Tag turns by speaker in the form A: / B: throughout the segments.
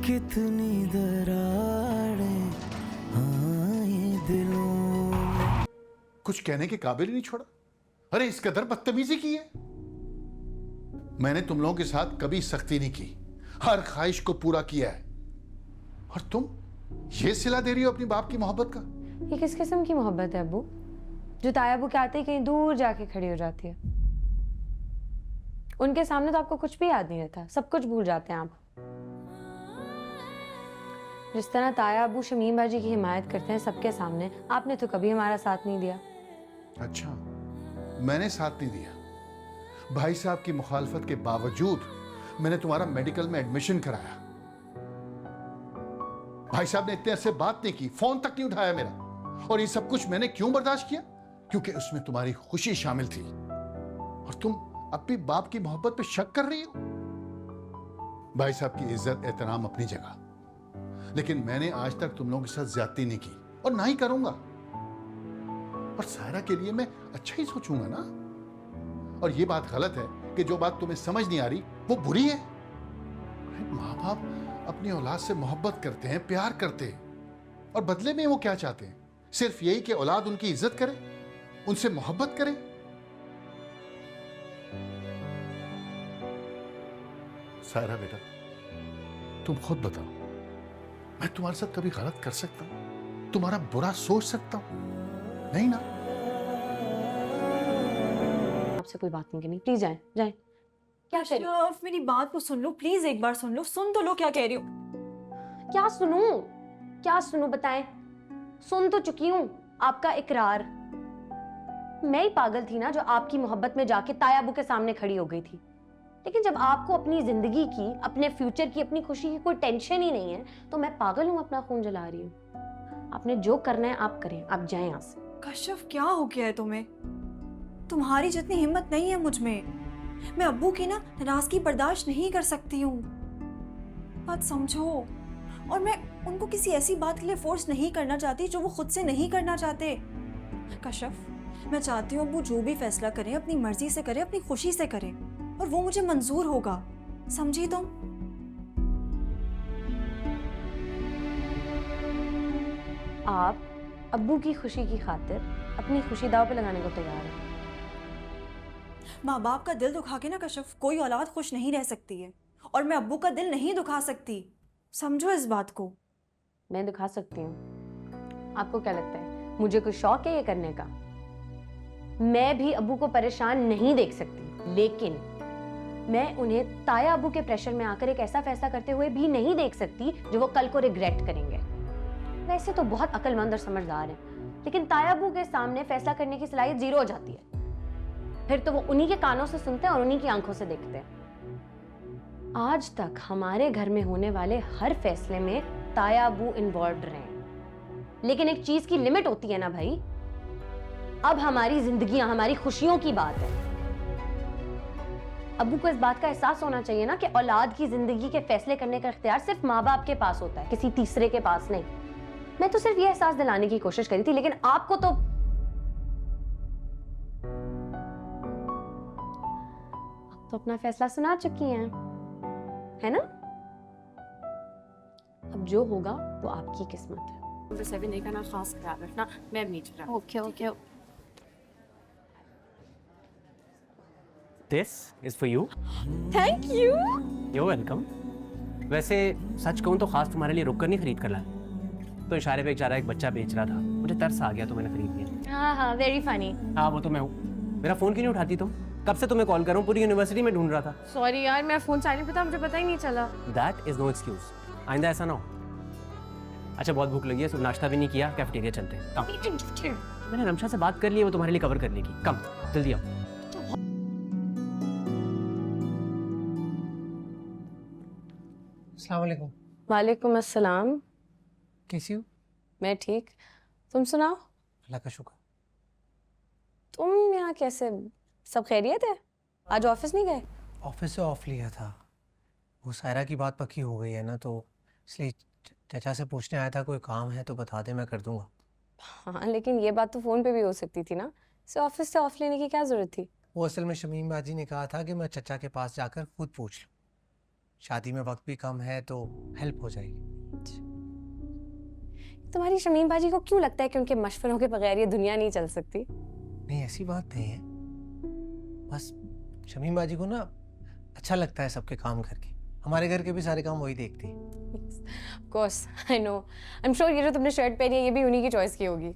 A: कितनी दरारें आए दिलों में।
B: कुछ कहने के काबिल ही नहीं छोड़ा। अरे इस कदर बदतमीजी की है। मैंने तुम लोगों के साथ कभी सख्ती नहीं की, हर ख्वाहिश को पूरा किया है। और तुम ये सिला दे रही हो अपनी बाप की मोहब्बत का।
C: ये किस किस्म की मोहब्बत है अब्बू, जो ताया अब्बू के आते ही कहीं दूर जाके खड़ी हो जाती है? उनके सामने तो आपको कुछ भी याद नहीं रहता, सब कुछ भूल जाते हैं आप। जिस तरह ताया अब्बू शमीम बाजी की हिमायत करते हैं सबके सामने, आपने तो कभी हमारा साथ नहीं दिया।
B: अच्छा, मैंने साथ नहीं दिया। भाई साहब की मुखालफत के बावजूद मैंने तुम्हारा मेडिकल में एडमिशन कराया। भाई साहब ने इतने अरसे बात नहीं की, फोन तक नहीं उठाया मेरा। और ये सब कुछ मैंने क्यों बर्दाश्त किया? क्योंकि उसमें तुम्हारी खुशी शामिल थी। और तुम अब भी बाप की मोहब्बत पे शक कर रही हो। भाई साहब की इज्जत एहतराम अपनी जगह, लेकिन मैंने आज तक तुम लोगों के साथ ज्यादती नहीं की और ना ही करूंगा। और सायरा के लिए मैं अच्छा ही सोचूंगा ना। और ये बात गलत है कि जो बात तुम्हें समझ नहीं आ रही वो बुरी है। माँ बाप अपनी औलाद से मोहब्बत करते हैं, प्यार करते हैं, और बदले में वो क्या चाहते हैं? सिर्फ यही कि औलाद उनकी इज्जत करे, उनसे मोहब्बत करे। सायरा बेटा, तुम खुद बताओ, मैं तुम्हारे साथ कभी गलत कर सकता हूं? तुम्हारा बुरा सोच सकता हूं? नहीं ना।
C: आपसे कोई बात नहीं करनी, प्लीज जाएं जाएं। क्या कह रही हो?
D: अशरफ, मेरी बात को सुन लो प्लीज, एक बार सुन लो, सुन तो लो क्या कह रही हो।
C: क्या सुनूं? क्या सुनूं बताएं? सुन तो चुकी हूं आपका इकरार। मैं ही पागल थी ना जो आपकी मोहब्बत में जाके ताया अब्बू के सामने खड़ी हो गई थी। लेकिन जब आपको अपनी जिंदगी की, अपने फ्यूचर की, अपनी खुशी की कोई टेंशन ही नहीं है, तो मैं पागल हूं, अपना खून जला रही हूं। आपने जो करना है आप करें, आप जाएं यहाँ से।
D: कश्यप, क्या हो गया है तुम्हें? तुम्हारी जितनी हिम्मत नहीं है मुझ में। मैं अब्बू की ना नाराजगी बर्दाश्त नहीं कर सकती हूँ। बात समझो। और मैं उनको किसी ऐसी बात के लिए फोर्स नहीं करना चाहती जो वो खुद से नहीं करना चाहते। कश्यप, मैं चाहती हूँ अब्बू जो भी फैसला करें अपनी मर्जी से करें, अपनी खुशी से करें, और वो मुझे मंजूर होगा। समझी तुम?
C: आप अब्बू की खुशी की खातिर अपनी खुशी दाव पे लगाने को तैयार हैं?
D: माँ बाप का दिल दुखा के ना कश्यप, कोई औलाद खुश नहीं रह सकती है, और मैं अब्बू का दिल नहीं दुखा सकती। समझो इस बात को।
C: मैं दिखा सकती हूँ। आपको क्या लगता है मुझे कोई शौक है ये करने का? मैं भी अब्बू को परेशान नहीं देख सकती, लेकिन मैं उन्हें ताया अब्बू के प्रेशर में आकर एक ऐसा फैसला करते हुए भी नहीं देख सकती जो वो कल को रिग्रेट करेंगे। वैसे तो बहुत अक्लमंद और समझदार हैं, लेकिन ताया अब्बू के सामने फैसला करने की सलाहियत जीरो हो जाती है। फिर तो वो उन्हीं के कानों से सुनते हैं और उन्हीं की आंखों से देखते हैं। आज तक हमारे घर में होने वाले हर फैसले में ताया अब्बू इन्वॉल्व रहे हैं, लेकिन एक चीज की लिमिट होती है ना भाई। अब हमारी जिंदगियां, हमारी खुशियों की बात है। अब्बू को इस बात का एहसास होना चाहिए ना कि औलाद की जिंदगी के फैसले करने का इख्तियार सिर्फ माँ बाप के पास होता है, किसी तीसरे के पास नहीं। मैं तो सिर्फ ये एहसास दिलाने की कोशिश करी थी, लेकिन आपको तो अपना फैसला सुना चुकी हैं, है ना? अब जो होगा वो आपकी किस्मत है।
E: वैसे भी नहीं करना, खास ख्याल रखना। मैं भी नहीं चल रहा।
C: Okay okay.
F: This is for you.
D: Thank you.
F: You're welcome. वैसे सच कहूँ तो खास तुम्हारे लिए रुककर नहीं खरीद कर लाया। तो इशारे पे बेचारा एक बच्चा बेच रहा था, मुझे तरस आ गया तो मैंने खरीद लिया।
C: हाँ हाँ, वेरी फनी।
F: हाँ वो तो मैं हूँ। मेरा फ़ोन क्यों नहीं उठाती तुम? कब से तुम्हें कॉल करूँ, पूरी यूनिवर्सिटी में ढूंढ रहा था।
C: सॉरी यार, मेरा फोन साइलेंट पे था, मुझे पता ही नहीं चला।
F: That is no excuse. आइंदा ऐसा ना हो। अच्छा बहुत भूख लगी है, सब नाश्ता भी नहीं किया, कैफेटेरिया चलते हैं। कम। मैंने रमशा से बात कर ली है, वो तुम्हारे लिए कवर कर लेगी। कम जल्दी आओ।
G: अस्सलाम वालेकुम।
C: वालेकुम अस्सलाम।
G: कैसी हो?
C: मैं ठीक, तुम सुनाओ।
G: अल्लाह का शुक्र।
C: तुम यहाँ कैसे? सब खैरियत है? आज ऑफिस नहीं गए?
G: ऑफिस से ऑफ लिया था। वो सायरा की बात पक्की हो गई है ना, तो इसलिए चाचा से पूछने आया था, कोई काम है तो बता दे, मैं कर दूंगा।
C: हाँ, लेकिन ये बात तो फोन पे भी हो सकती थी ना, इसे ऑफिस से ऑफ लेने की क्या जरूरत थी?
G: वो असल में शमीम बाजी ने कहा था कि मैं चचा के पास जाकर खुद पूछ लूँ। शादी में वक्त भी कम है तो हेल्प हो जाएगी।
C: तुम्हारी शमीम बाजी को क्यों लगता है कि उनके मशवरों के बगैर ये दुनिया नहीं चल सकती?
G: नहीं, ऐसी बात नहीं है, बस शमीम बाजी को ना अच्छा लगता है सबके काम करके। हमारे घर के भी सारे काम वही देखती है।
C: Of course, I know. I'm sure ये जो तुमने शर्ट पहनी है ये भी उन्हीं की चॉइस की होगी।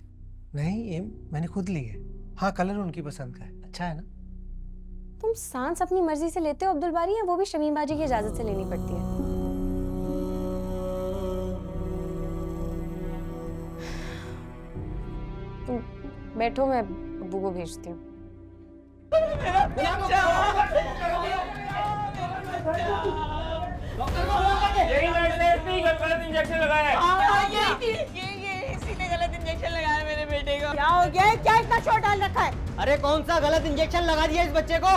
G: नहीं, ये मैंने खुद ली है। हाँ, कलर उनकी पसंद का है, अच्छा है ना।
C: तुम सांस अपनी मर्जी से लेते हो अब्दुल बारी, या वो भी शमीम बाजी की इजाजत से लेनी पड़ती है? तुम बैठो, मैं अब्बू को भेजती हूँ।
F: इंजेक्शन लगाया
H: इसी ने गलत इंजेक्शन लगाया मेरे बेटे को। क्या हो गया? क्या इतना चोट डाल रखा है?
I: अरे कौन सा गलत इंजेक्शन लगा दिया इस बच्चे को?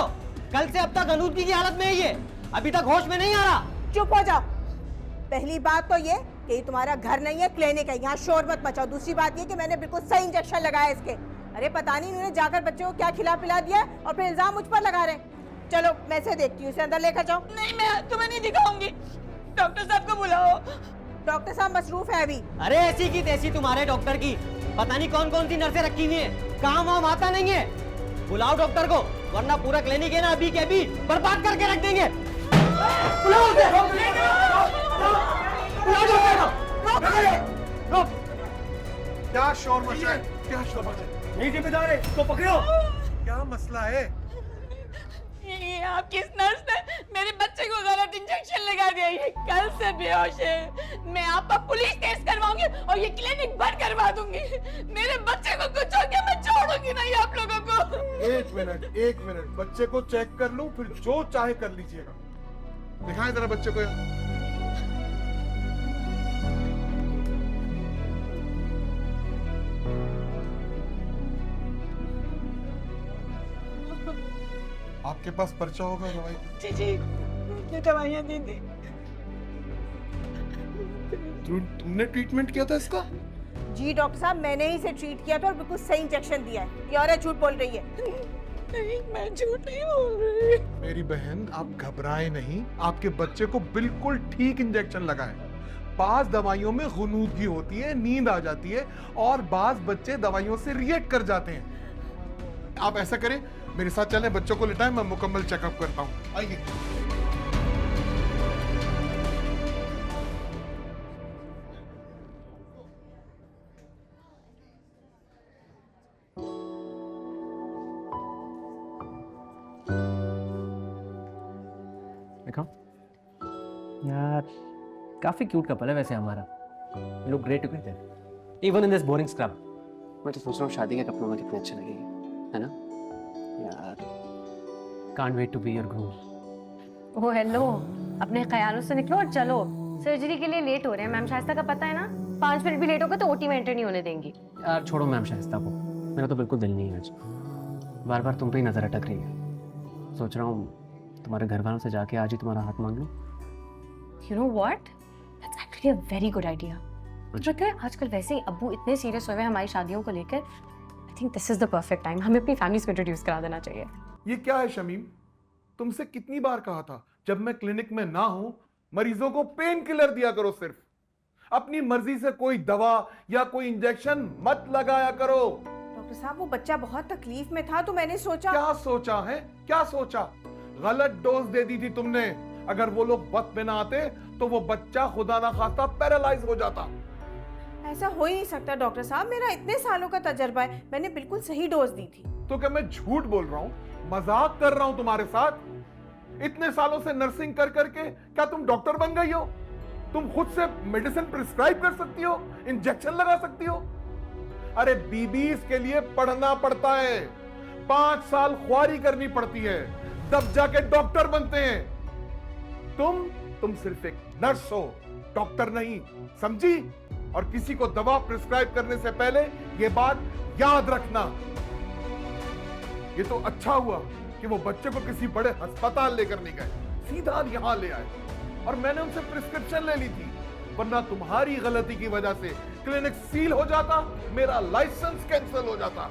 I: कल से अब तक अनूदगी की हालत में ही है, अभी तक होश में नहीं आ रहा।
H: चुप हो जाओ। पहली बात तो ये कि ये तुम्हारा घर नहीं है, क्लिनिक है, यहाँ शोर मत मचाओ। दूसरी बात ये कि मैंने बिल्कुल सही इंजेक्शन लगाया इसके। अरे पता नहीं इन्होंने जाकर बच्चे को क्या खिला पिला दिया और फिर इल्जाम मुझ पर लगा रहे हैं। चलो मैं से देखती हूँ, इसे अंदर लेकर जाओ। नहीं, मैं तुम्हें नहीं दिखाऊंगी। डॉक्टर साहब को बुलाओ। डॉक्टर साहब मसरूफ है अभी।
I: अरे ऐसी की तैसी तुम्हारे डॉक्टर की, पता नहीं कौन कौन सी नर्सें रखी हुई है, काम वाम आता नहीं है। बुलाओ डॉक्टर को, वरना पूरा क्लिनिक है ना अभी के अभी बर्बाद करके रख देंगे। बुलाओ उसे। बुलाओ डॉक्टर को।
J: क्या शोर मचा है? क्या शोर मचा है?
I: नहीं जिम्मेदार है, इसको पकड़ो।
J: क्या मसला है?
H: ये आपकी इस नर्स ने मेरे बच्चे को गलत इंजेक्शन लगा दिया। ये कल से बेहोश है। मैं आप पर पुलिस केस करवाऊंगी और ये क्लिनिक बंद करवा दूंगी। मेरे बच्चे को कुछ हो गया मैं छोड़ूंगी नहीं आप लोगों को।
J: एक मिनट, बच्चे को चेक कर लूं, फिर जो चाहे कर लीजिएगा। दिखाएं जरा बच्चे को यहाँ। आपके पास पर्चा होगा दवाई?
H: जी जी, ये दवाइयाँ दी थी।
J: तुमने ट्रीटमेंट किया था इसका?
H: जी डॉक्टर साहब, मैंने ही इसे ट्रीट किया था और बिल्कुल सही इंजेक्शन दिया है। ये औरत झूठ बोल रही है। नहीं, मैं झूठ नहीं बोल रही।
J: मेरी बहन, आप घबराएं नहीं, आपके बच्चे को बिल्कुल ठीक इंजेक्शन लगाएं। बाज दवाइयों में गुनूदगी होती है, नींद आ जाती है और बाज बच्चे दवाइयों से रिएक्ट कर जाते हैं। आप ऐसा करें, मेरे साथ चलें, बच्चों को लिटाएं, मैं मुकम्मल चेकअप करता हूं। आइए।
F: देखो यार, काफी क्यूट कपल है वैसे हमारा। Look great together even in this boring scrub. मैं तो सोच रहा हूँ शादी के कपड़ों में कितने अच्छे लगेंगे, है ना यार। Can't wait to be your groom.
C: Oh hello, अपने ख्यालों से निकलो और चलो। सर्जरी के लिए लेट हो रहे हैं, मैम शाइस्ता का पता है ना। 5 मिनट भी लेट होगा तो ओटी में एंटर नहीं होने देंगी।
F: यार छोड़ो मैम शाइस्ता को, मेरा तो बिल्कुल दिल नहीं है आज। बार बार तुम पे ही नजर अटक रही है। सोच रहा हूँ तुम्हारे घर वालों से जाके आज ही तुम्हारा हाथ मांग लूं।
C: You know what? That's actually a very good idea. पता है आजकल वैसे ही अब्बू इतने सीरियस हुए हैं हमारी शादियों को लेकर। I think this is the perfect time. हमें अपनी फैमिलीज को इंट्रोड्यूस करा देना चाहिए।
J: ये क्या है शमीम? तुमसे कितनी बार कहा था, जब मैं क्लिनिक में ना हूं मरीजों को पेन किलर दिया करो। सिर्फ अपनी मर्जी से कोई दवा या कोई इंजेक्शन मत लगाया करो।
H: डॉक्टर साहब, वो बच्चा बहुत तकलीफ में था तो मैंने सोचा।
J: क्या सोचा है? क्या सोचा? गलत डोज दे दी थी तुमने। अगर वो लोग वक्त में ना आते तो वो बच्चा खुदा ना खास्ता पैरालाइज हो जाता।
H: ऐसा हो ही नहीं सकता डॉक्टर साहब, मेरा इतने सालों का तजर्बा है, मैंने बिल्कुल सही डोज दी थी।
J: तो क्या मैं झूठ बोल रहा हूँ, मजाक कर रहा हूँ तुम्हारे साथ? इतने सालों से नर्सिंग कर करके क्या तुम डॉक्टर बन गई हो? तुम खुद से मेडिसिन प्रिस्क्राइब कर सकती हो, इंजेक्शन लगा सकती हो? अरे बीबीज के लिए पढ़ना पड़ता है, 5 साल ख्वारी करनी पड़ती है, तब जाके डॉक्टर बनते हैं। तुम सिर्फ एक नर्स हो, डॉक्टर नहीं, समझी? और किसी को दवा प्रिस्क्राइब करने से पहले यह बात याद रखना। ये तो अच्छा हुआ कि वो बच्चे को किसी बड़े अस्पताल लेकर नहीं गए, सीधा यहां ले आए और मैंने उनसे प्रिस्क्रिप्शन ले ली थी। वरना तुम्हारी गलती की वजह से क्लिनिक सील हो जाता, मेरा लाइसेंस कैंसिल हो जाता।